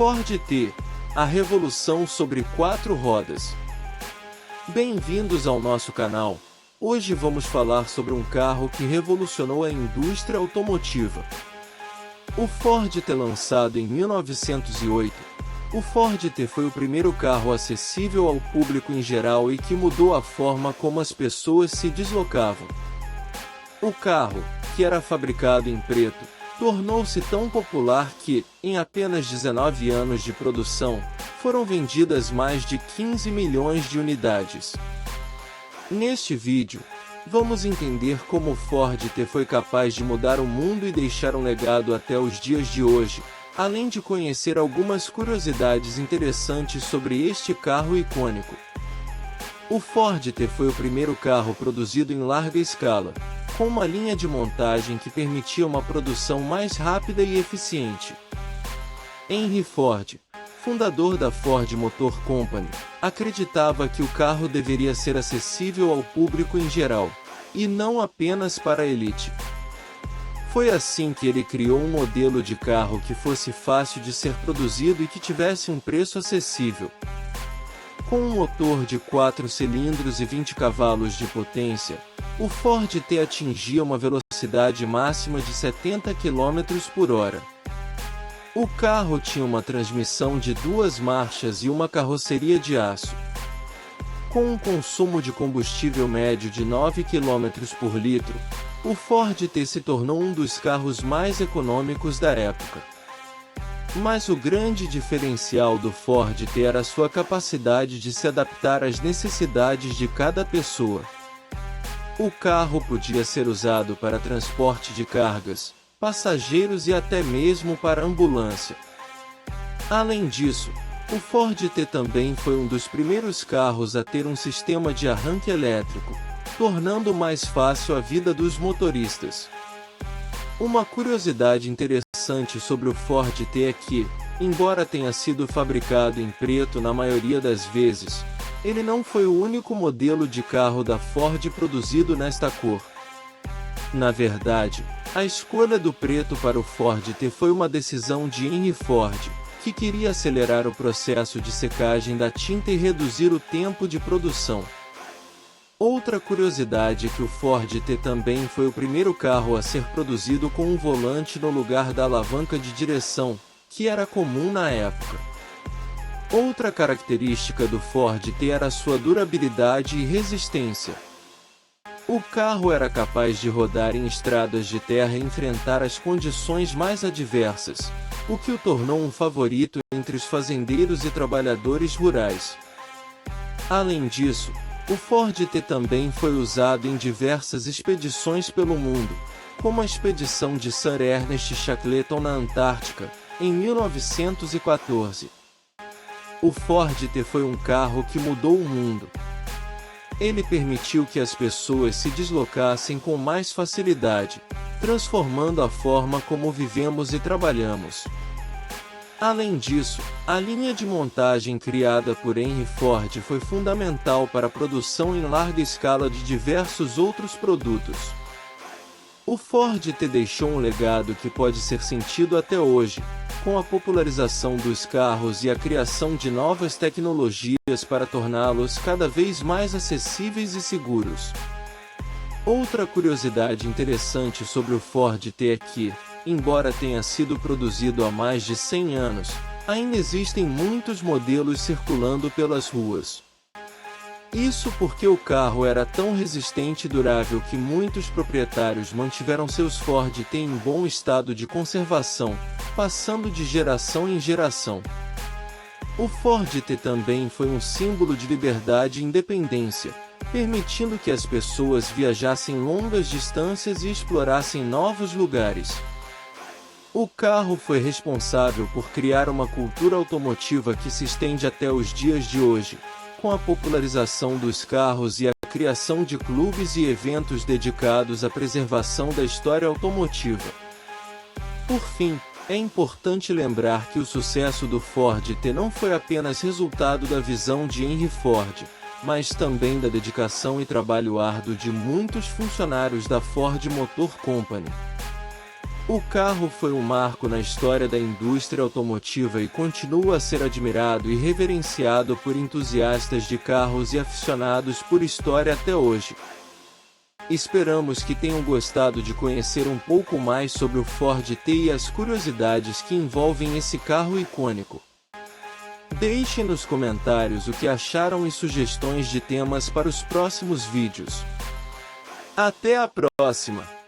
Ford T, a revolução sobre 4 rodas. Bem-vindos ao nosso canal. Hoje vamos falar sobre um carro que revolucionou a indústria automotiva. O Ford T, lançado em 1908. O Ford T foi o primeiro carro acessível ao público em geral e que mudou a forma como as pessoas se deslocavam. O carro, que era fabricado em preto, tornou-se tão popular que, em apenas 19 anos de produção, foram vendidas mais de 15 milhões de unidades. Neste vídeo, vamos entender como o Ford T foi capaz de mudar o mundo e deixar um legado até os dias de hoje, além de conhecer algumas curiosidades interessantes sobre este carro icônico. O Ford T foi o primeiro carro produzido em larga escala, com uma linha de montagem que permitia uma produção mais rápida e eficiente. Henry Ford, fundador da Ford Motor Company, acreditava que o carro deveria ser acessível ao público em geral, e não apenas para a elite. Foi assim que ele criou um modelo de carro que fosse fácil de ser produzido e que tivesse um preço acessível. Com um motor de 4 cilindros e 20 cavalos de potência, o Ford T atingia uma velocidade máxima de 70 km por hora. O carro tinha uma transmissão de 2 marchas e uma carroceria de aço. Com um consumo de combustível médio de 9 km por litro, o Ford T se tornou um dos carros mais econômicos da época. Mas o grande diferencial do Ford T era sua capacidade de se adaptar às necessidades de cada pessoa. O carro podia ser usado para transporte de cargas, passageiros e até mesmo para ambulância. Além disso, o Ford T também foi um dos primeiros carros a ter um sistema de arranque elétrico, tornando mais fácil a vida dos motoristas. Uma curiosidade interessante sobre o Ford T é que, embora tenha sido fabricado em preto na maioria das vezes, ele não foi o único modelo de carro da Ford produzido nesta cor. Na verdade, a escolha do preto para o Ford T foi uma decisão de Henry Ford, que queria acelerar o processo de secagem da tinta e reduzir o tempo de produção. Outra curiosidade é que o Ford T também foi o primeiro carro a ser produzido com um volante no lugar da alavanca de direção, que era comum na época. Outra característica do Ford T era sua durabilidade e resistência. O carro era capaz de rodar em estradas de terra e enfrentar as condições mais adversas, o que o tornou um favorito entre os fazendeiros e trabalhadores rurais. Além disso, o Ford T também foi usado em diversas expedições pelo mundo, como a expedição de Sir Ernest Shackleton na Antártica, em 1914. O Ford T foi um carro que mudou o mundo. Ele permitiu que as pessoas se deslocassem com mais facilidade, transformando a forma como vivemos e trabalhamos. Além disso, a linha de montagem criada por Henry Ford foi fundamental para a produção em larga escala de diversos outros produtos. O Ford T deixou um legado que pode ser sentido até hoje, com a popularização dos carros e a criação de novas tecnologias para torná-los cada vez mais acessíveis e seguros. Outra curiosidade interessante sobre o Ford T é que, embora tenha sido produzido há mais de 100 anos, ainda existem muitos modelos circulando pelas ruas. Isso porque o carro era tão resistente e durável que muitos proprietários mantiveram seus Ford T em bom estado de conservação, passando de geração em geração. O Ford T também foi um símbolo de liberdade e independência, permitindo que as pessoas viajassem longas distâncias e explorassem novos lugares. O carro foi responsável por criar uma cultura automotiva que se estende até os dias de hoje, com a popularização dos carros e a criação de clubes e eventos dedicados à preservação da história automotiva. Por fim, é importante lembrar que o sucesso do Ford T não foi apenas resultado da visão de Henry Ford, mas também da dedicação e trabalho árduo de muitos funcionários da Ford Motor Company. O carro foi um marco na história da indústria automotiva e continua a ser admirado e reverenciado por entusiastas de carros e aficionados por história até hoje. Esperamos que tenham gostado de conhecer um pouco mais sobre o Ford T e as curiosidades que envolvem esse carro icônico. Deixe nos comentários o que acharam e sugestões de temas para os próximos vídeos. Até a próxima!